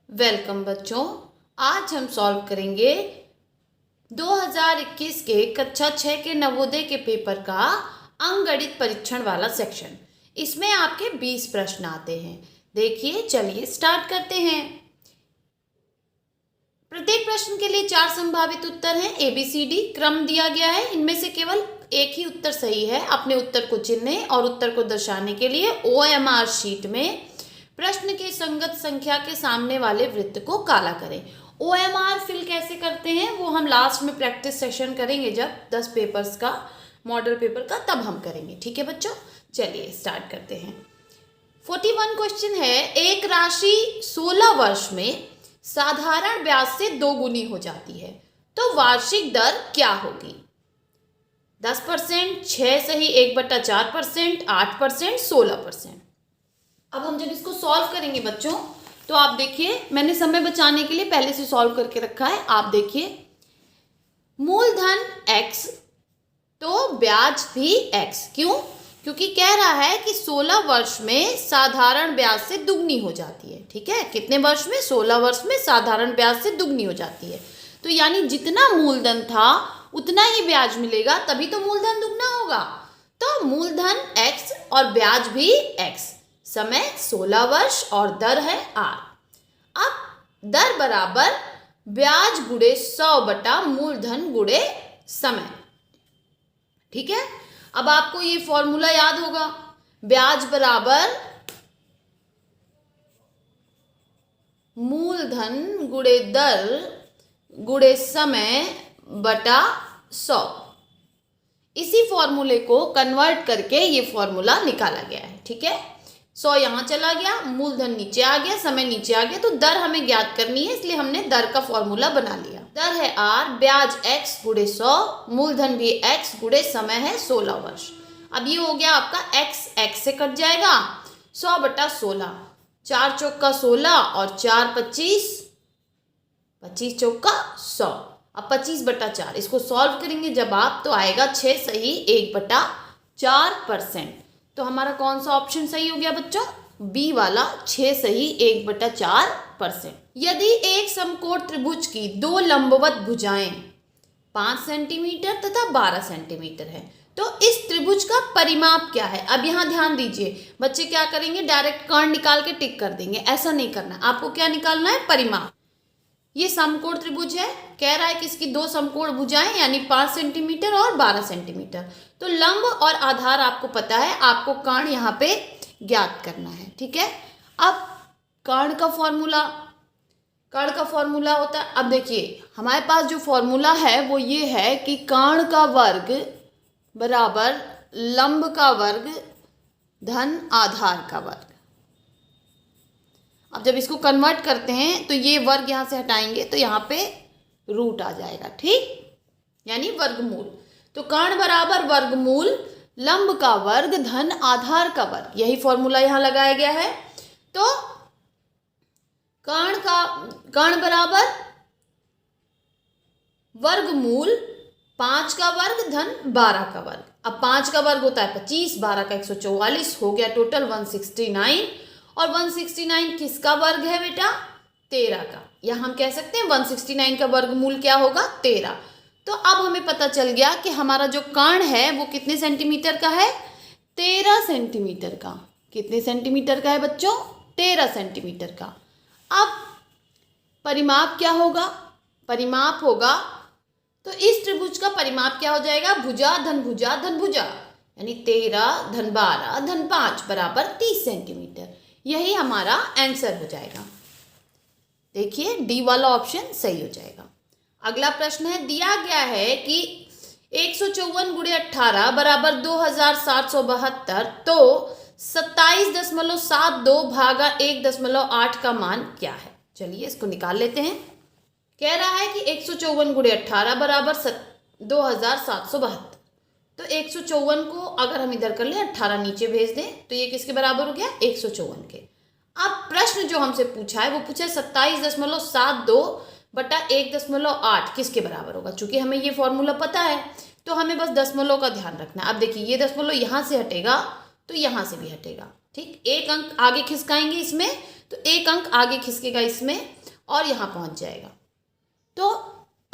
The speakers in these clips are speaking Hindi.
वेलकम बच्चों। आज हम सॉल्व करेंगे 2021 के कक्षा 6 के नवोदय के पेपर का अंकगणित परीक्षण वाला सेक्शन। इसमें आपके 20 प्रश्न आते हैं। देखिए, चलिए स्टार्ट करते हैं। प्रत्येक प्रश्न के लिए 4 संभावित उत्तर हैं। ABCD क्रम दिया गया है। इनमें से केवल एक ही उत्तर सही है। अपने उत्तर को चुनने और उत्तर को दर्शाने के लिए OMR शीट में प्रश्न के संगत संख्या के सामने वाले वृत्त को काला करें। OMR फिल कैसे करते हैं वो हम लास्ट में प्रैक्टिस सेशन करेंगे, जब 10 पेपर्स का मॉडल पेपर का तब हम करेंगे। ठीक है बच्चों, चलिए स्टार्ट करते हैं। 41 क्वेश्चन है, एक राशि 16 वर्ष में साधारण ब्याज से 2 गुनी हो जाती है तो वार्षिक दर क्या होगी? 10%, 6 सही 1/4%, 8%, 16%। अब हम जब इसको सॉल्व करेंगे बच्चों, तो आप देखिए, मैंने समय बचाने के लिए पहले से सॉल्व करके रखा है। आप देखिए, मूलधन x तो ब्याज भी x। क्यों? क्योंकि कह रहा है कि 16 वर्ष में साधारण ब्याज से दुगनी हो जाती है। ठीक है, कितने वर्ष में? 16 वर्ष में साधारण ब्याज से दुगनी हो जाती है। तो यानी जितना मूलधन था उतना ही ब्याज मिलेगा, तभी तो मूलधन दुगना होगा। तो मूलधन x और ब्याज भी x। समय 16 वर्ष और दर है r। अब दर बराबर ब्याज गुणे 100 बटा मूलधन गुणे समय। ठीक है, अब आपको ये फॉर्मूला याद होगा, ब्याज बराबर मूलधन गुणे दर गुणे समय बटा 100। इसी फॉर्मूले को कन्वर्ट करके ये फॉर्मूला निकाला गया है। ठीक है, 100 यहाँ चला गया, मूलधन नीचे आ गया, समय नीचे आ गया, तो दर हमें ज्ञात करनी है, इसलिए हमने दर का फॉर्मूला बना लिया। दर है r, ब्याज x गुणे 100, मूलधन भी x गुणे समय है 16 वर्ष। अब ये हो गया आपका x से कट जाएगा, 100 बटा 16, 4 चौका 16 और 4 25, 25 चौका 100। अब 25 बटा 4 इसको सॉल्व करेंगे जब आप, तो आएगा 6 सही 1/4%। तो हमारा कौन सा ऑप्शन सही हो गया बच्चों? बी वाला, 6 सही 1/4%। यदि एक समकोण त्रिभुज की 2 लंबवत भुजाएं 5 सेंटीमीटर तथा 12 सेंटीमीटर है तो इस त्रिभुज का परिमाप क्या है? अब यहाँ ध्यान दीजिए, बच्चे क्या करेंगे, डायरेक्ट कर्ण निकाल के टिक कर देंगे। ऐसा नहीं करना, आपको क्या निकालना है? परिमाप। ये समकोण त्रिभुज है, कह रहा है कि इसकी 2 समकोण भुजाएं यानी 5 सेंटीमीटर और 12 सेंटीमीटर। तो लंब और आधार आपको पता है, आपको कर्ण यहाँ पे ज्ञात करना है। ठीक है, अब कर्ण का फॉर्मूला होता है। अब देखिए, हमारे पास जो फॉर्मूला है वो ये है कि कर्ण का वर्ग बराबर लंब का वर्ग धन आधार का वर्ग। अब जब इसको कन्वर्ट करते हैं तो ये वर्ग यहाँ से हटाएंगे तो यहाँ पे रूट आ जाएगा। ठीक, यानी वर्गमूल। तो कर्ण बराबर वर्गमूल लंब का वर्ग धन आधार का वर्ग, यही फॉर्मूला यहाँ लगाया गया है। तो कर्ण बराबर वर्गमूल 5 का वर्ग धन 12 का वर्ग। अब 5 का वर्ग होता है 25, 12 का 144, हो गया टोटल 169। और 169 किसका वर्ग है बेटा? 13 का। या हम कह सकते हैं 169 का वर्गमूल क्या होगा? 13। तो अब हमें पता चल गया कि हमारा जो कर्ण है वो कितने सेंटीमीटर का है? 13 सेंटीमीटर का। कितने सेंटीमीटर का है बच्चों? 13 सेंटीमीटर का। अब परिमाप क्या होगा? परिमाप होगा, तो इस त्रिभुज का परिमाप क्या हो जाएगा? भुजा धन भुजा धन भुजा, यानी 13 धन 12 धन 5 बराबर 30 सेंटीमीटर। यही हमारा आंसर हो जाएगा। देखिए, डी वाला ऑप्शन सही हो जाएगा। अगला प्रश्न है, दिया गया है कि 154 गुणे 18 बराबर 2772, तो 27.72 भागा 1.8 का मान क्या है? चलिए इसको निकाल लेते हैं। कह रहा है कि 154 गुणे 18 बराबर 2772। तो 154 को अगर हम इधर कर लें, 18 नीचे भेज दें, तो ये किसके बराबर हो गया? 154 के। अब प्रश्न जो हमसे पूछा है वो पूछा है 27.72 बटा 1.8 किसके बराबर होगा। चूंकि हमें ये फॉर्मूला पता है तो हमें बस दशमलव का ध्यान रखना है। अब देखिए, ये दशमलव यहाँ से हटेगा तो यहाँ से भी हटेगा। ठीक, एक अंक आगे खिसकाएंगे इसमें, तो तो 1 अंक आगे खिसकेगा इसमें और यहाँ पहुँच जाएगा। तो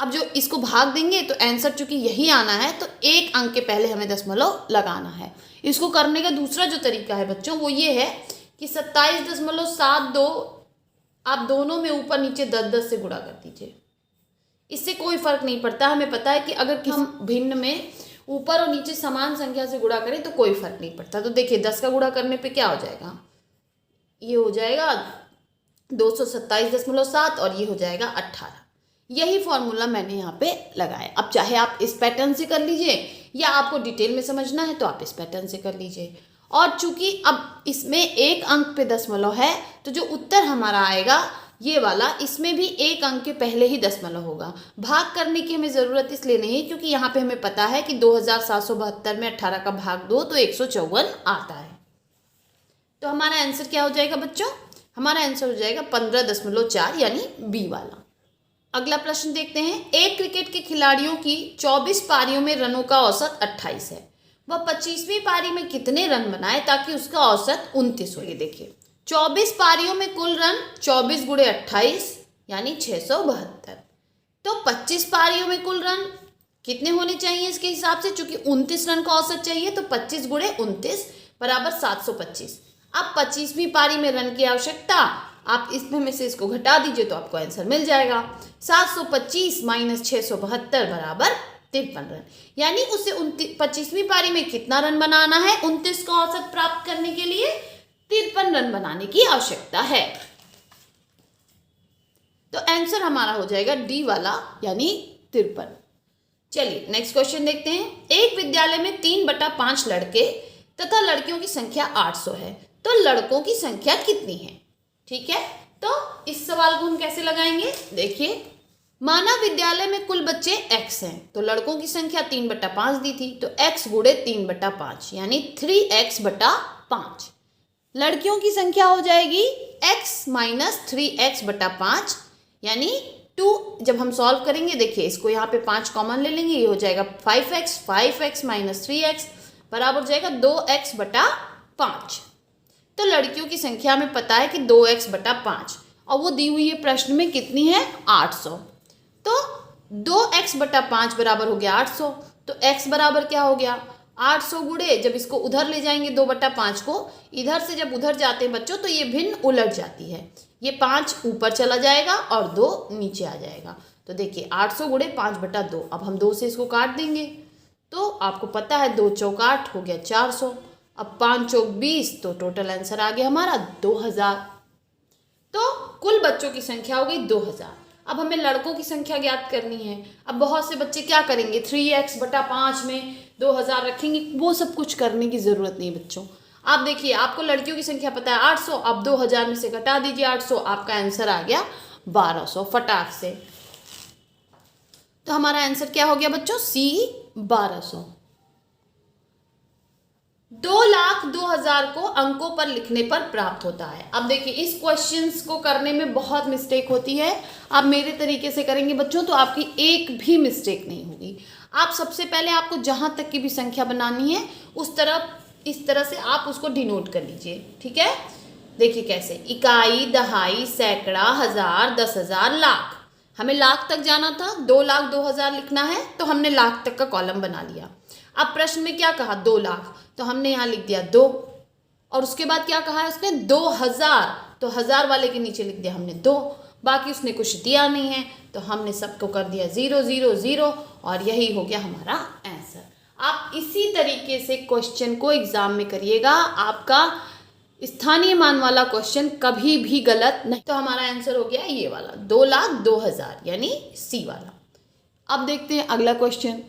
अब जो इसको भाग देंगे तो आंसर चूंकि यही आना है तो 1 अंक के पहले हमें दशमलव लगाना है। इसको करने का दूसरा जो तरीका है बच्चों वो ये है कि 27.72 आप दोनों में ऊपर नीचे 10-10 से गुणा कर दीजिए। इससे कोई फर्क नहीं पड़ता। हमें पता है कि अगर हम भिन्न में ऊपर और नीचे समान संख्या से गुणा करें तो कोई फर्क नहीं पड़ता। तो देखिए 10 का गुणा करने पे क्या हो जाएगा, ये हो जाएगा 227.7 और ये हो जाएगा 18। यही फॉर्मूला मैंने यहाँ पे लगाया। अब चाहे आप इस पैटर्न से कर लीजिए या आपको डिटेल में समझना है तो आप इस पैटर्न से कर लीजिए। और चूंकि अब इसमें 1 अंक पे दशमलव है तो जो उत्तर हमारा आएगा ये वाला, इसमें भी 1 अंक के पहले ही दशमलव होगा। भाग करने की हमें ज़रूरत इसलिए नहीं क्योंकि यहाँ पे हमें पता है कि 2772 में 18 का भाग 2 तो 154 आता है। तो हमारा आंसर क्या हो जाएगा बच्चों, हमारा आंसर हो जाएगा 15.4 यानी बी वाला। अगला प्रश्न देखते हैं। एक क्रिकेट के खिलाड़ियों की 24 पारियों में रनों का औसत 28 है। वह 25वीं पारी में कितने रन बनाए ताकि उसका औसत 29 हो। ये देखिए 24 पारियों में कुल रन 24 गुणे 28 यानी 672। तो 25 पारियों में कुल रन कितने होने चाहिए इसके हिसाब से, चूंकि 29 रन का औसत चाहिए तो 25 गुणे 29 बराबर 725। अब 25वीं पारी में रन की आवश्यकता, आप इसमें में से इसको घटा दीजिए तो आपको आंसर मिल जाएगा। 725 माइनस 672 बराबर 53 रन। यानी उसे 25वीं पारी में कितना रन बनाना है, 29 का औसत प्राप्त करने के लिए 53 रन बनाने की आवश्यकता है। तो आंसर हमारा हो जाएगा डी वाला यानी 53। चलिए नेक्स्ट क्वेश्चन देखते हैं। एक विद्यालय में 3/5 लड़के तथा लड़कियों की संख्या 800 है, तो लड़कों की संख्या कितनी है। ठीक है, तो इस सवाल को हम कैसे लगाएंगे, देखिए माना विद्यालय में कुल बच्चे x हैं, तो लड़कों की संख्या 3/5 दी थी तो x गुणे 3/5 यानी 3x/5। लड़कियों की संख्या हो जाएगी x माइनस 3x/5 यानी 2। जब हम सॉल्व करेंगे देखिए इसको यहाँ पे 5 कॉमन ले लेंगे, ये हो जाएगा 5x माइनस 3x बराबर हो जाएगा 2x/5। तो लड़कियों की संख्या में पता है कि 2x/5 और वो दी हुई है प्रश्न में कितनी है 800। तो 2x/5 बराबर हो गया 800। तो x बराबर क्या हो गया 800 गुणे, जब इसको उधर ले जाएंगे 2/5 को, इधर से जब उधर जाते हैं बच्चों तो ये भिन्न उलट जाती है, ये 5 ऊपर चला जाएगा और 2 नीचे आ जाएगा। तो देखिए 800 गुणे 5/2, अब हम 2 से इसको काट देंगे तो आपको पता है 2 चौक 8 हो गया 400, अब 5 चौक 20, तो टोटल आंसर आ गया हमारा 2000। तो कुल बच्चों की संख्या हो गई 2000। अब हमें लड़कों की संख्या ज्ञात करनी है। अब बहुत से बच्चे क्या करेंगे 3x/5 में 2000 रखेंगे, वो सब कुछ करने की ज़रूरत नहीं बच्चों। आप देखिए आपको लड़कियों की संख्या पता है 800, आप 2000 में से घटा दीजिए 800, आपका आंसर आ गया 1200 फटाक से। तो हमारा आंसर क्या हो गया बच्चों C 1200। 2,02,000 को अंकों पर लिखने पर प्राप्त होता है। अब देखिए इस क्वेश्चंस को करने में बहुत मिस्टेक होती है। आप मेरे तरीके से करेंगे बच्चों तो आपकी एक भी मिस्टेक नहीं होगी। आप सबसे पहले आपको जहाँ तक की भी संख्या बनानी है उस तरफ इस तरह से आप उसको डिनोट कर लीजिए। ठीक है, देखिए कैसे, इकाई, दहाई, सैकड़ा, हजार, 10,000, लाख। हमें लाख तक जाना था, 2,02,000 लिखना है तो हमने लाख तक का कॉलम बना लिया। अब प्रश्न में क्या कहा 2 लाख, तो हमने यहाँ लिख दिया 2, और उसके बाद क्या कहा है उसने 2,000, तो 1000 वाले के नीचे लिख दिया हमने 2। बाकी उसने कुछ दिया नहीं है तो हमने सबको कर दिया 0 0 0 और यही हो गया हमारा आंसर। आप इसी तरीके से क्वेश्चन को एग्जाम में करिएगा, आपका स्थानीय मान वाला क्वेश्चन कभी भी गलत नहीं। तो हमारा आंसर हो गया ये वाला 2,02,000 यानी सी वाला। अब देखते हैं अगला क्वेश्चन।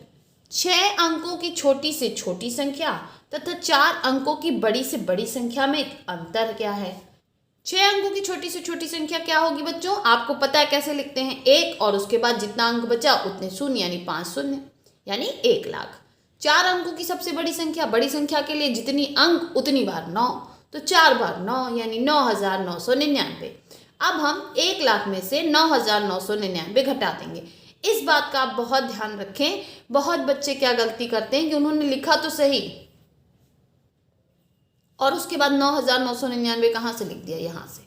6 अंकों की छोटी से छोटी संख्या तथा 4 अंकों की बड़ी से बड़ी संख्या में अंतर क्या है। 6 अंकों की छोटी से छोटी संख्या क्या होगी बच्चों, आपको पता है कैसे लिखते हैं, 1 और उसके बाद जितना अंक बचा उतने शून्य यानी 5 शून्य यानी 1 लाख। 4 अंकों की सबसे बड़ी संख्या के लिए जितनी अंक उतनी बार 9, तो 4 बार 9 यानी 9,999। अब हम 1 लाख में से 9,999 घटा देंगे। इस बात का आप बहुत ध्यान रखें, बहुत बच्चे क्या गलती करते हैं कि उन्होंने लिखा तो सही और उसके बाद 9,999 कहाँ से लिख दिया, यहाँ से।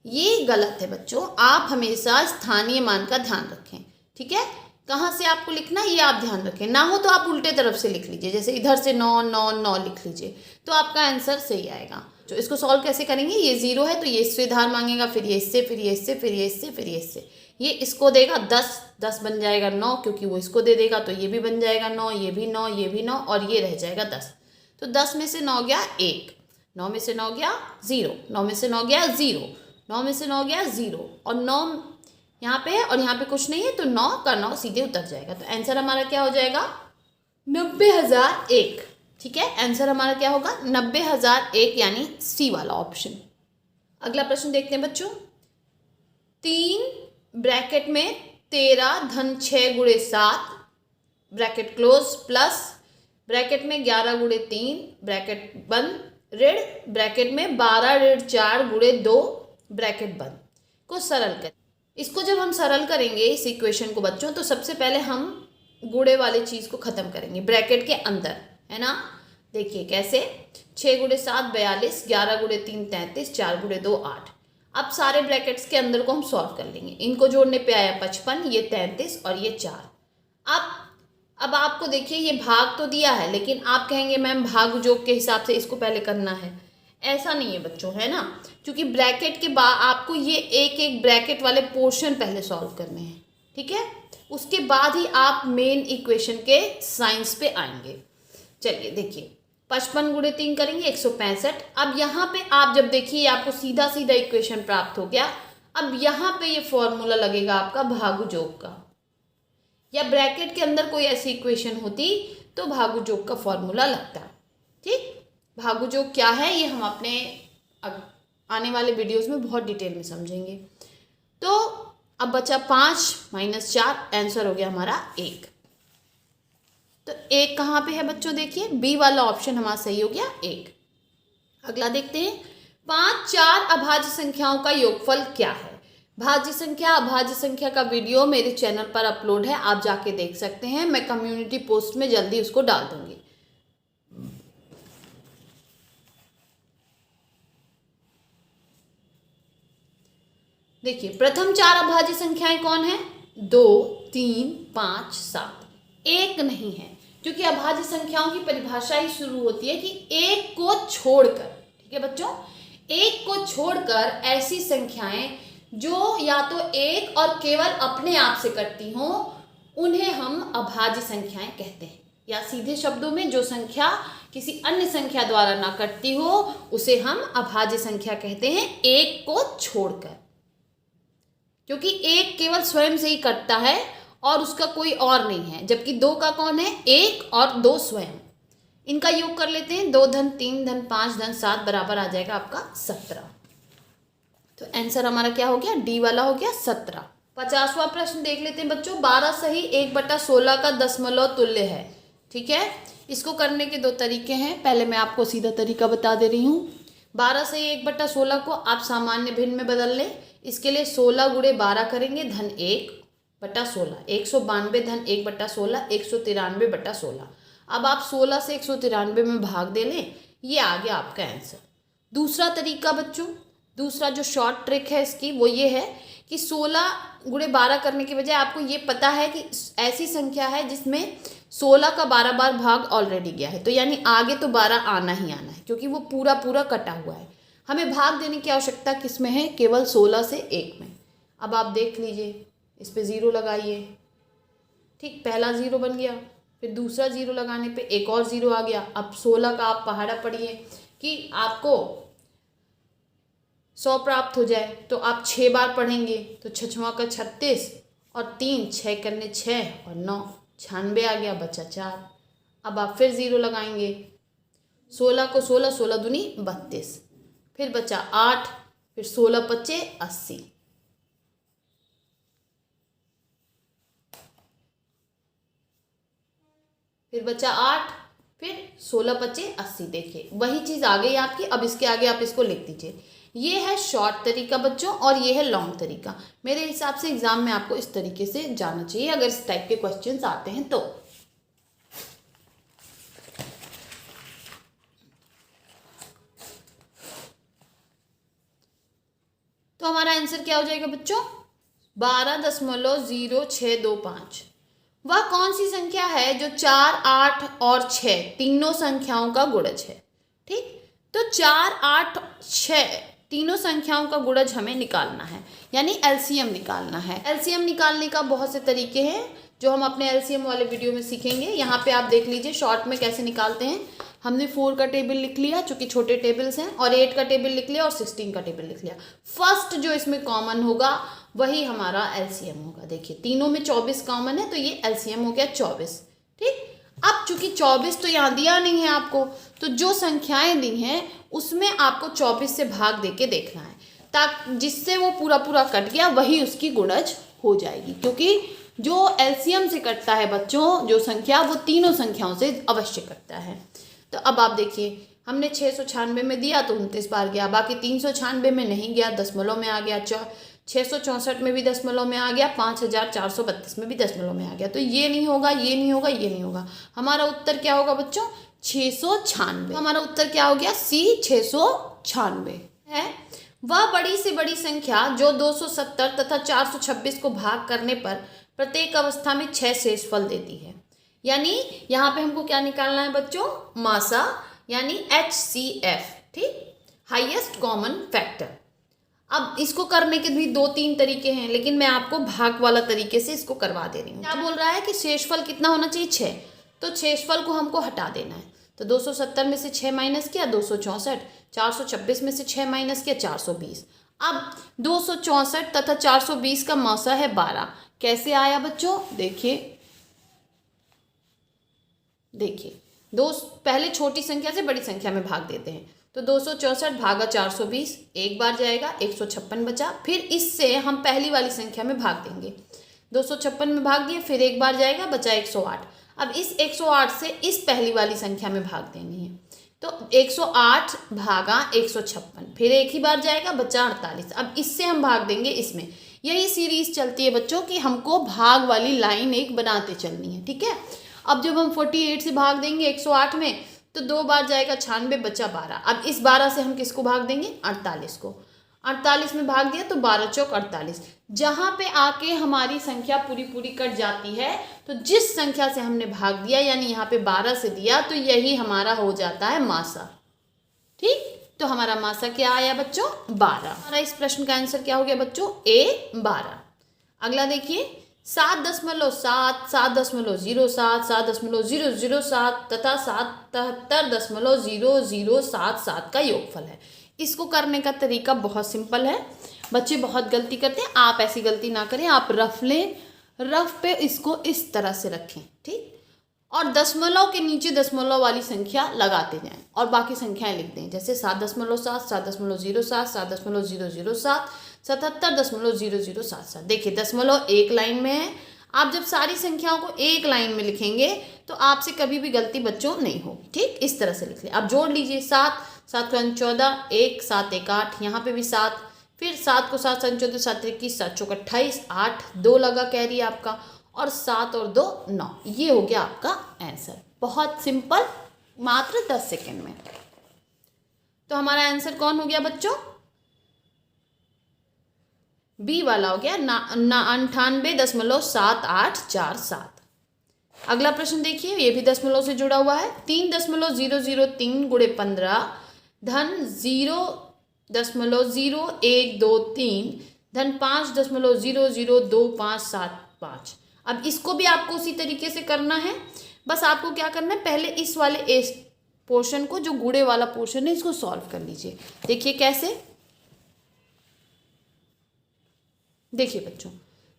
ये गलत है बच्चों। आप हमेशा स्थानीय मान का ध्यान रखें, ठीक है। कहाँ से आपको लिखना ये आप ध्यान रखें, ना हो तो आप उल्टे तरफ से लिख लीजिए, जैसे इधर से 9 9 9 लिख लीजिए, तो आपका आंसर सही आएगा। तो इसको सॉल्व कैसे करेंगे, ये 0 है तो ये इससे धार मांगेगा, फिर ये इससे, फिर ये इससे, फिर ये इससे, फिर ये इससे, ये इसको देगा 10, 10 बन जाएगा 9, क्योंकि वो इसको दे देगा तो ये भी बन जाएगा 9, ये भी 9, ये भी 9, और ये रह जाएगा 10। तो 10 में से 9 गया 1, 9 में से 9 गया 0, 9 में से 9 गया 0, 9 में से 9 गया 0, और 9 यहाँ पे है और यहाँ पे कुछ नहीं है, तो 9 का 9 सीधे उतर जाएगा। तो आंसर हमारा क्या हो जाएगा, 90,001। ठीक है, आंसर हमारा क्या होगा, 90,001, यानी सी वाला ऑप्शन। अगला प्रश्न देखते हैं बच्चों। 3 ब्रैकेट में 13 धन 6 गुणे 7 ब्रैकेट क्लोज प्लस ब्रैकेट में 11 गुणे 3 ब्रैकेट बंद ऋण ब्रैकेट में 12 ऋण 4 गुणे 2 ब्रैकेट बंद को सरल करें। इसको जब हम सरल करेंगे इस इक्वेशन को बच्चों, तो सबसे पहले हम गुणे वाली चीज़ को ख़त्म करेंगे ब्रैकेट के अंदर, है ना। देखिए कैसे, 6 गुणे 7 42, 11 गुणे 3 33, 4 गुणे 2 8। अब सारे ब्रैकेट्स के अंदर को हम सॉल्व कर लेंगे। इनको जोड़ने पे आया 55, ये 33 और ये 4। अब आपको देखिए ये भाग तो दिया है, लेकिन आप कहेंगे मैम भाग जोग के हिसाब से इसको पहले करना है। ऐसा नहीं है बच्चों, है ना, क्योंकि ब्रैकेट के बाद आपको ये एक एक ब्रैकेट वाले पोर्शन पहले सॉल्व करने हैं, ठीक है। उसके बाद ही आप मेन इक्वेशन के साइंस पे आएंगे। चलिए देखिए, 55 गुणे 3 करेंगे 165। अब यहाँ पे आप जब देखिए आपको सीधा सीधा इक्वेशन प्राप्त हो गया। अब यहाँ पे ये फॉर्मूला लगेगा आपका भागु जोग का, या ब्रैकेट के अंदर कोई ऐसी इक्वेशन होती तो भागु जोग का फॉर्मूला लगता। ठीक, भागु जोग क्या है ये हम अपने आने वाले वीडियोस में बहुत डिटेल में समझेंगे। तो अब बचा 5 - 4, आंसर हो गया हमारा 1। तो 1 कहाँ पे है बच्चों, देखिए बी वाला ऑप्शन हमारा सही हो गया 1। अगला देखते हैं, 5 4 अभाज्य संख्याओं का योगफल क्या है। भाज्य संख्या अभाज्य संख्या का वीडियो मेरे चैनल पर अपलोड है, आप जाके देख सकते हैं। मैं कम्युनिटी पोस्ट में जल्दी उसको डाल दूंगी। देखिए प्रथम 4 अभाज्य संख्याएं कौन है, 2 3 5 7। एक नहीं है, क्योंकि अभाज्य संख्याओं की परिभाषा ही शुरू होती है कि एक को छोड़कर, ठीक है बच्चों, एक को छोड़कर ऐसी संख्याएं जो या तो एक और केवल अपने आप से कटती हों उन्हें हम अभाज्य संख्याएं कहते हैं। या सीधे शब्दों में जो संख्या किसी अन्य संख्या द्वारा ना कटती हो उसे हम अभाज्य संख्या कहते हैं, एक को छोड़कर। क्योंकि एक केवल स्वयं से ही कटता है और उसका कोई और नहीं है, जबकि 2 का कौन है, 1 और 2 स्वयं। इनका योग कर लेते हैं, 2 धन 3 धन 5 धन 7 बराबर आ जाएगा आपका 17। तो आंसर हमारा क्या हो गया, डी वाला हो गया 17। 50वां प्रश्न देख लेते हैं बच्चों। 12 सही 1/16 का दशमलव तुल्य है, ठीक है। इसको करने के 2 तरीके हैं, पहले मैं आपको सीधा तरीका बता दे रही हूँ। 12 सही 1/16 को आप सामान्य भिन्न में बदल लें। इसके लिए 16 गुणे 12 करेंगे धन 1/16, 192 धन 1/16, 193/16। अब आप 16 से 193 में भाग दे लें, ये आ गया आपका आंसर। दूसरा तरीका बच्चों, दूसरा जो शॉर्ट ट्रिक है इसकी वो ये है कि 16 गुणे 12 करने के बजाय आपको ये पता है कि ऐसी संख्या है जिसमें 16 का 12 बार भाग ऑलरेडी गया है, तो यानी आगे तो 12 आना ही आना है, क्योंकि वो पूरा पूरा कटा हुआ है। हमें भाग देने की आवश्यकता किस में है, केवल 16 से 1 में। अब आप देख लीजिए, इस पे 0 लगाइए, ठीक, पहला 0 बन गया, फिर दूसरा 0 लगाने पे एक और 0 आ गया। अब 16 का आप पहाड़ा पढ़िए कि आपको 100 प्राप्त हो जाए, तो आप 6 बार पढ़ेंगे, तो 6 का 36 और 3 6 करने 6 और 9 96 आ गया, बचा 4। अब आप फिर 0 लगाएंगे, 16 को 16, 16 दूनी 32, फिर बचा 8, फिर 16 पच्चे 80, फिर बचा 8, फिर 16 पच्चे 80। देखिए वही चीज़ आ गई आपकी। अब इसके आगे आप इसको लिख दीजिए। ये है शॉर्ट तरीका बच्चों और ये है लॉन्ग तरीका। मेरे हिसाब से एग्जाम में आपको इस तरीके से जाना चाहिए अगर इस टाइप के क्वेश्चंस आते हैं तो। तो हमारा आंसर क्या हो जाएगा बच्चों? 12.0625। वह कौन सी संख्या है जो 4, 8 और 6 तीनों संख्याओं का गुणज है? ठीक, तो 4, 8, 6 तीनों संख्याओं का गुणज हमें निकालना है, यानी एलसीएम निकालना है। एलसीएम निकालने का बहुत से तरीके हैं जो हम अपने एलसीएम वाले वीडियो में सीखेंगे। यहाँ पे आप देख लीजिए शॉर्ट में कैसे निकालते हैं। हमने 4 का टेबल लिख लिया चूँकि छोटे टेबल्स हैं, और 8 का टेबल लिख लिया और 16 का टेबल लिख लिया। फर्स्ट जो इसमें कॉमन होगा वही हमारा एलसीएम होगा। देखिए तीनों में 24 कॉमन है, तो ये एलसीएम हो गया 24। ठीक, अब चूंकि 24 तो यहाँ दिया नहीं है आपको, तो जो संख्याएं दी हैं उसमें आपको 24 से भाग देके देखना है, ताकि जिससे वो पूरा पूरा कट गया वही उसकी गुणज हो जाएगी। क्योंकि जो एलसीएम से कटता है बच्चों जो संख्या, वो तीनों संख्याओं से अवश्य कटता है। तो अब आप देखिए हमने 696 में दिया तो 29 बार गया, बाकी 396 में नहीं गया, दशमलव में आ गया, 664 में भी दशमलव में आ गया, 5432 में भी दशमलव में आ गया। तो ये नहीं होगा, ये नहीं होगा, ये नहीं होगा। हमारा उत्तर क्या होगा बच्चों? 696। हमारा उत्तर क्या हो गया? सी 696 है। वह बड़ी से बड़ी संख्या जो 270 तथा 426 को भाग करने पर प्रत्येक अवस्था में 6 शेषफल देती है। यानी यहाँ पे हमको क्या निकालना है बच्चों? मासा, यानी HCF। ठीक, हाईएस्ट कॉमन फैक्टर। अब इसको करने के भी 2-3 तरीके हैं, लेकिन मैं आपको भाग वाला तरीके से इसको करवा दे रही हूँ। क्या बोल रहा है कि शेषफल कितना होना चाहिए? 6। तो शेषफल को हमको हटा देना है। तो 270 में से 6 माइनस किया 264, 426 में से 6 माइनस किया 420। अब 264 तथा 420 का मौसा है 12। कैसे आया बच्चों? देखिए पहले छोटी संख्या से बड़ी संख्या में भाग देते हैं। तो 264 भागा 420 एक बार जाएगा, 156 बचा। फिर इससे हम पहली वाली संख्या में भाग देंगे, 256 में भाग दिए, फिर एक बार जाएगा, बचा 108। अब इस 108 से इस पहली वाली संख्या में भाग देनी है, तो 108 भागा 156, फिर एक ही बार जाएगा, बचा 48। अब इससे हम भाग देंगे इसमें। यही सीरीज चलती है बच्चों कि हमको भाग वाली लाइन एक बनाते चलनी है। ठीक है, अब जब हम 48 से भाग देंगे 108 में, तो 2 बार जाएगा 96, बचा 12। अब इस 12 से हम किसको भाग देंगे? 48 को। 48 में भाग दिया तो 12 चौक 48। जहाँ पे आके हमारी संख्या पूरी पूरी कट जाती है, तो जिस संख्या से हमने भाग दिया, यानी यहाँ पे 12 से दिया, तो यही हमारा हो जाता है मासा। ठीक, तो हमारा मासा क्या आया बच्चों? 12। हमारा इस प्रश्न का आंसर क्या हो गया बच्चों? A 12। अगला देखिए 7.7, 7.07, 7.007 तथा 77.0077 का योगफल है। इसको करने का तरीका बहुत सिंपल है। बच्चे बहुत गलती करते हैं, आप ऐसी गलती ना करें। आप रफ लें, रफ पे इसको इस तरह से रखें। ठीक, और दशमलव के नीचे दशमलव वाली संख्या लगाते जाएं और बाकी संख्याएं लिख दें, जैसे 7.7, 7.007, 7.007, 77.0077। देखिए दशमलव एक लाइन में है। आप जब सारी संख्याओं को एक लाइन में लिखेंगे तो आपसे कभी भी गलती बच्चों नहीं होगी। ठीक, इस तरह से लिख लें। आप जोड़ लीजिए 7, 7 को 14, 1, 7 1 8, यहाँ पे भी 7, फिर 7 को 7 14, 7 21, 7 चौक 28, 8 2 लगा कैरी आपका, और 7 और 2 9। ये हो गया आपका आंसर। बहुत सिंपल, मात्र 10 सेकेंड में। तो हमारा आंसर कौन हो गया बच्चों? बी वाला हो गया 98.7847। अगला प्रश्न देखिए, ये भी दशमलव से जुड़ा हुआ है। 3.003 गुणे 15 धन 0.0123 धन 5.002575। अब इसको भी आपको उसी तरीके से करना है। बस आपको क्या करना है, पहले इस वाले इस पोर्शन को, जो गुणे वाला पोर्शन है, इसको सॉल्व कर लीजिए। देखिए कैसे। देखिए बच्चों,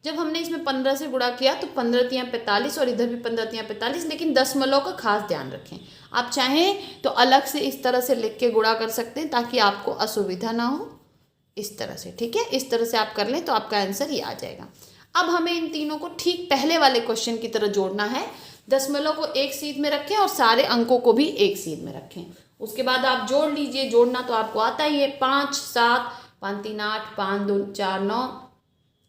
जब हमने इसमें 15 से गुणा किया तो 15 तियाँ 45 और इधर भी 15 तियाँ 45, लेकिन दशमलव का खास ध्यान रखें। आप चाहें तो अलग से इस तरह से लिख के गुणा कर सकते हैं ताकि आपको असुविधा ना हो, इस तरह से। ठीक है, इस तरह से आप कर लें तो आपका आंसर ये आ जाएगा। अब हमें इन तीनों को ठीक पहले वाले क्वेश्चन की तरह जोड़ना है। दशमलव को एक सीध में रखें और सारे अंकों को भी एक सीध में रखें। उसके बाद आप जोड़ लीजिए। जोड़ना तो आपको आता ही है। 5 7, 5 3 8, 5 2 4 9,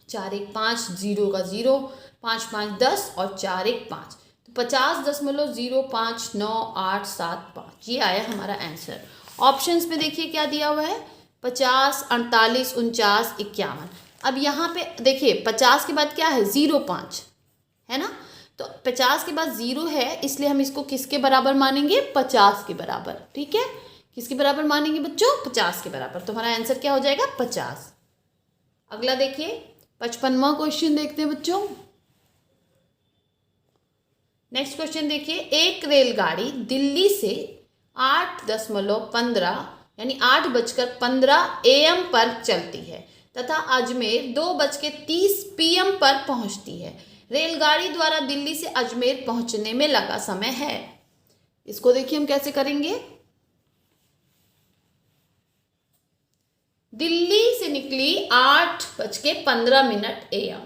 4 1 5, 0 का 0, 5 5 10 और 4 1 5। तो 50.0598775 ये आया हमारा आंसर। ऑप्शंस में देखिए क्या दिया हुआ है, 50, 48, 49, 51। अब यहाँ पे देखिए 50 के बाद क्या है 05 है ना, तो 50 के बाद 0 है, इसलिए हम इसको किसके बराबर मानेंगे 50 के बराबर। ठीक है, किसके बराबर मानेंगे बच्चों 50 के बराबर। तो हमारा आंसर क्या हो जाएगा 50। अगला देखिए 55वां क्वेश्चन देखते हैं बच्चों। नेक्स्ट क्वेश्चन देखिए, एक रेलगाड़ी दिल्ली से 8:15 यानी 8:15 AM पर चलती है तथा अजमेर 2:30 PM पर पहुंचती है। रेलगाड़ी द्वारा दिल्ली से अजमेर पहुंचने में लगा समय है। इसको देखिए हम कैसे करेंगे। दिल्ली से निकली 8:15 AM,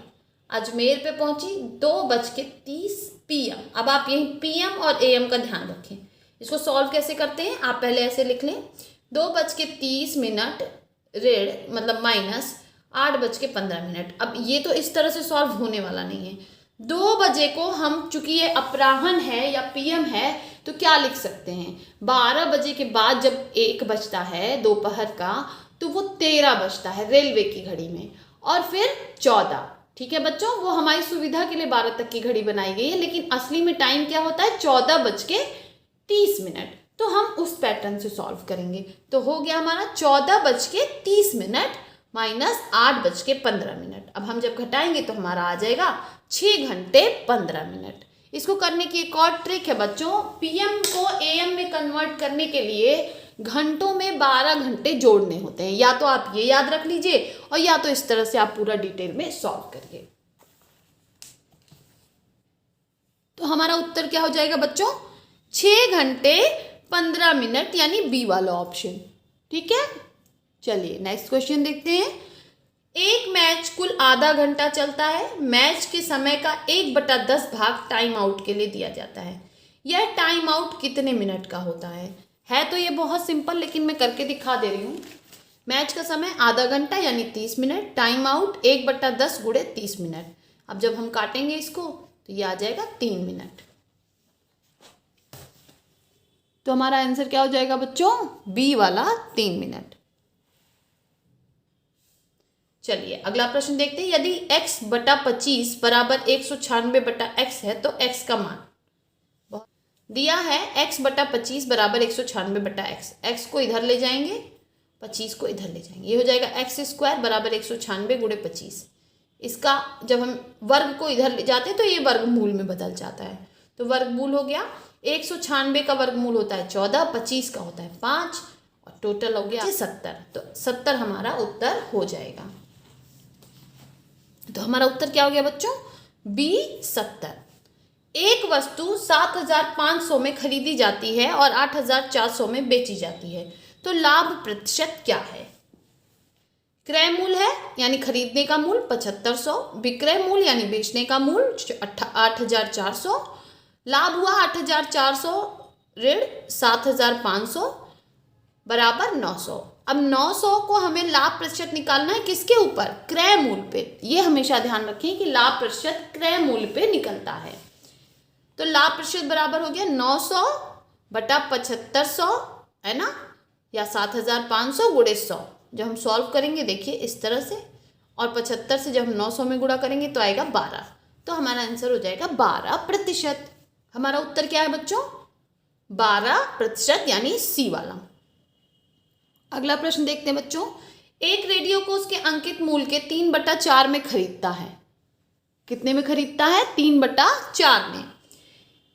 अजमेर पे पहुंची 2:30 PM। अब आप यही PM और AM का ध्यान रखें। इसको सॉल्व कैसे करते हैं, आप पहले ऐसे लिख लें 2:30 ऋण मतलब माइनस 8:15। अब ये तो इस तरह से सॉल्व होने वाला नहीं है। 2 बजे को हम, चूंकि ये अपराह्न है या PM है, तो क्या लिख सकते हैं 12 बजे के बाद जब 1 बजता है दोपहर का, तो वो 13 बजता है रेलवे की घड़ी में, और फिर 14। ठीक है बच्चों, वो हमारी सुविधा के लिए 12 तक की घड़ी बनाई गई है, लेकिन असली में टाइम क्या होता है 14:30। तो हम उस पैटर्न से सॉल्व करेंगे। तो हो गया हमारा 14:30 माइनस 8:15। अब हम जब घटाएंगे तो हमारा आ जाएगा 6 घंटे 15 मिनट। इसको करने की एक और ट्रिक है बच्चों, PM को AM में कन्वर्ट करने के लिए घंटों में 12 घंटे जोड़ने होते हैं। या तो आप ये याद रख लीजिए, और या तो इस तरह से आप पूरा डिटेल में सॉल्व करिए। तो हमारा उत्तर क्या हो जाएगा बच्चों 6 घंटे 15 मिनट, यानी बी वाला ऑप्शन। ठीक है, चलिए नेक्स्ट क्वेश्चन देखते हैं। एक मैच कुल आधा घंटा चलता है। मैच के समय का 1/10 भाग टाइम आउट के लिए दिया जाता है। यह टाइम आउट कितने मिनट का होता है तो ये बहुत सिंपल, लेकिन मैं करके दिखा दे रही हूँ। मैच का समय आधा घंटा यानी 30 मिनट, टाइम आउट 1/10 गुणे 30 मिनट। अब जब हम काटेंगे इसको तो ये आ जाएगा 3 मिनट। तो हमारा आंसर क्या हो जाएगा बच्चों बी वाला 3 मिनट। चलिए अगला प्रश्न देखते हैं। यदि x/25 बराबर 196/x है तो x का मान दिया है। x/25 बराबर 196/x। x को इधर ले जाएंगे, 25 को इधर ले जाएंगे, ये हो जाएगा x² बराबर 196 गुणे 25। इसका जब हम वर्ग को इधर ले जाते हैं तो ये वर्गमूल में बदल जाता है। तो वर्गमूल हो गया 196 का वर्गमूल होता है 14, 25 का होता है 5, और टोटल हो गया 70। तो 70 हमारा उत्तर हो जाएगा। तो हमारा उत्तर क्या हो गया बच्चों बी 70। एक वस्तु 7,500 में खरीदी जाती है और 8,400 में बेची जाती है, तो लाभ प्रतिशत क्या है। क्रय मूल्य है यानी खरीदने का मूल्य 7500, विक्रय मूल्य यानी बेचने का मूल्य 8,400, लाभ हुआ 8,400 ऋण 7,500 बराबर 900। अब 900 को हमें लाभ प्रतिशत निकालना है किसके ऊपर, क्रय मूल्य पे। ये हमेशा ध्यान रखें कि लाभ प्रतिशत क्रय मूल्य पे निकलता है। तो लाभ प्रतिशत बराबर हो गया 900 बटा 7500 है ना, या 7,500 गुणे 100। जब हम सॉल्व करेंगे देखिए इस तरह से, और 75 से जब हम 900 में गुणा करेंगे तो आएगा 12। तो हमारा आंसर हो जाएगा 12%। हमारा उत्तर क्या है बच्चों 12% यानी सी वाला। अगला प्रश्न देखते हैं बच्चों। एक रेडियो को उसके अंकित मूल्य के 3/4 में खरीदता है। कितने में खरीदता है 3/4 में,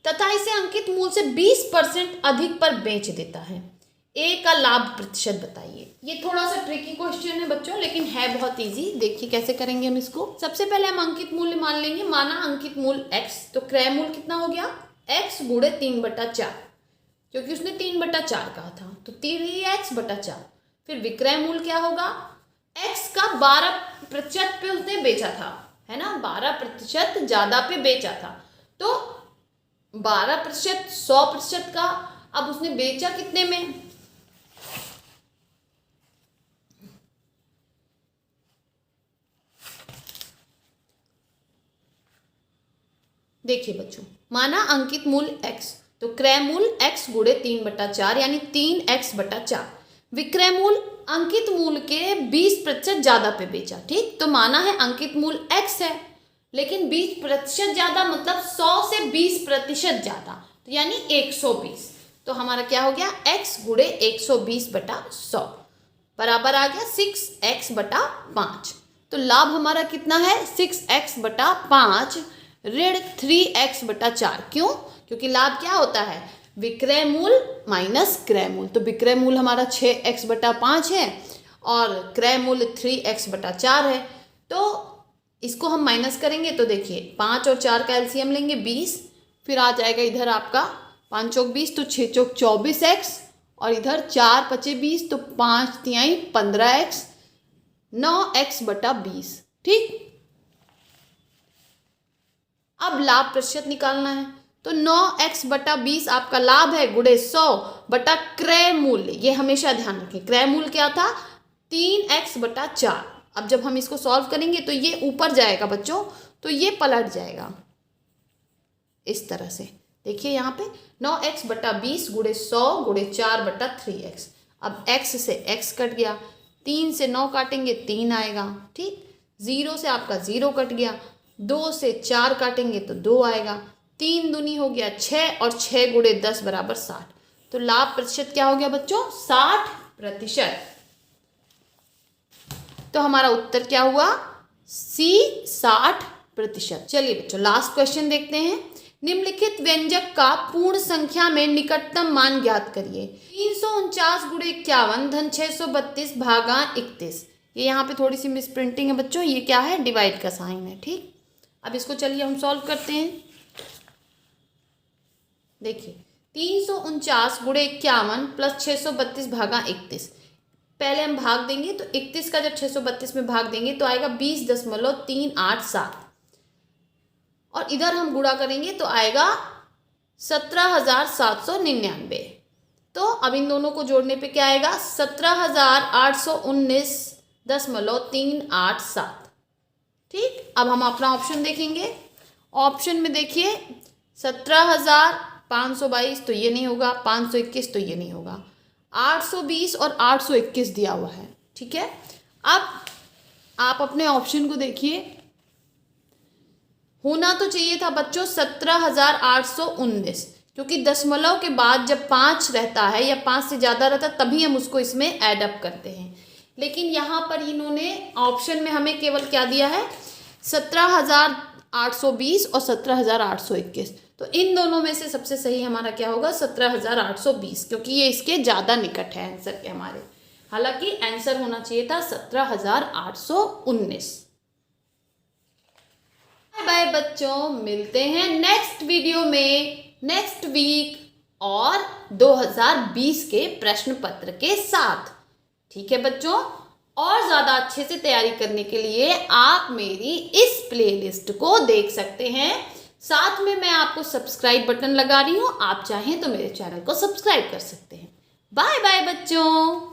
तथा इसे अंकित मूल्य से 20% अधिक पर बेच देता है। ए का लाभ प्रतिशत बताइए। ये थोड़ा सा ट्रिकी क्वेश्चन है बच्चों, लेकिन है बहुत इजी। देखिए कैसे करेंगे हम इसको। सबसे पहले हम अंकित मूल्य मान लेंगे। माना अंकित मूल्य x, तो क्रय मूल्य कितना हो गया x गुणे 3/4, क्योंकि उसने 3/4 कहा था, तो 3x/4। फिर विक्रय मूल्य क्या होगा, x का 12% पे उसने बेचा था, है ना, 12% ज्यादा पे बेचा था, तो 12% 100% का। अब उसने बेचा कितने में, देखिए बच्चों, माना अंकित मूल्य x, तो क्रय मूल्य x गुणे 3/4 यानी 3x/4। विक्रय मूल्य अंकित मूल के 20% ज़्यादा पे बेचा। ठीक, तो माना है अंकित मूल x है, लेकिन 20% ज़्यादा मतलब 100 से 20% ज़्यादा, तो यानी 120। तो हमारा क्या हो गया, x गुणे 120/100 बराबर आ गया 6x/5। तो लाभ हमारा कितना है, 6x/5 ऋण 3x/4। क्यों, क्योंकि लाभ क्या होता है, विक्रय मूल माइनस क्रय मूल। तो विक्रय मूल हमारा 6x/5 है और क्रय मूल 3x/4 है। तो इसको हम माइनस करेंगे तो देखिए 5 और 4 का एलसीएम लेंगे 20, फिर आ जाएगा इधर आपका 5 चौक 20 तो 6 चौक 24x, और इधर 4 पचे 20 तो 5 तिहाई 15x, 9x/20। ठीक, अब लाभ प्रतिशत निकालना है, तो 9x/20 आपका लाभ है गुणे 100 बटा क्रय मूल्य। ये हमेशा ध्यान रखें, क्रय मूल्य क्या था, 3x/4। अब जब हम इसको सॉल्व करेंगे तो ये ऊपर जाएगा बच्चों, तो ये पलट जाएगा इस तरह से। देखिए यहाँ पे 9x/20 गुणे 100 गुणे 4/3x। अब x से x कट गया, 3 से 9 काटेंगे 3 आएगा। ठीक, 0 से आपका 0 कट गया, 2 से 4 काटेंगे तो 2 आएगा, 3 दूनी हो गया 6 और 6 गुणे 10 बराबर 60। तो लाभ प्रतिशत क्या हो गया बच्चों, 60%। तो हमारा उत्तर क्या हुआ, C 60%। चलिए बच्चों लास्ट क्वेश्चन देखते हैं। निम्नलिखित व्यंजक का पूर्ण संख्या में निकटतम मान ज्ञात करिए। 349 गुणे 51 धन 632 भागा 31। ये यहाँ पे थोड़ी सी मिस प्रिंटिंग है बच्चों, ये क्या है, डिवाइड का साइन है। ठीक, अब इसको चलिए हम सॉल्व करते हैं। देखिए 349 गुणे 51 प्लस 632 भागा 31। पहले हम भाग देंगे तो 31 का जब 632 में भाग देंगे तो आएगा 20.387, और इधर हम गुणा करेंगे तो आएगा 17,799। तो अब इन दोनों को जोड़ने पे क्या आएगा, 17,819.387। ठीक, अब हम अपना ऑप्शन देखेंगे। ऑप्शन में देखिए 17,522 तो ये नहीं होगा, 521 तो ये नहीं होगा, 820 और 821 दिया हुआ है। ठीक है, अब आप अपने ऑप्शन को देखिए, होना तो चाहिए था बच्चों 17,819, क्योंकि दशमलव के बाद जब 5 रहता है या 5 से ज़्यादा रहता है तभी हम उसको इसमें ऐड अप करते हैं। लेकिन यहाँ पर इन्होंने ऑप्शन में हमें केवल क्या दिया है, 17,820 और 17,821। तो इन दोनों में से सबसे सही हमारा क्या होगा, 17,820, क्योंकि ये इसके ज़्यादा निकट है आंसर के हमारे। हालांकि आंसर होना चाहिए था 17,819। बाय बच्चों, मिलते हैं नेक्स्ट वीडियो में नेक्स्ट वीक और 2020 के प्रश्न पत्र के साथ। ठीक है बच्चों, और ज़्यादा अच्छे से तैयारी करने के लिए आप मेरी इस प्लेलिस्ट को देख सकते हैं। साथ में मैं आपको सब्सक्राइब बटन लगा रही हूँ, आप चाहें तो मेरे चैनल को सब्सक्राइब कर सकते हैं। बाय बाय बच्चों।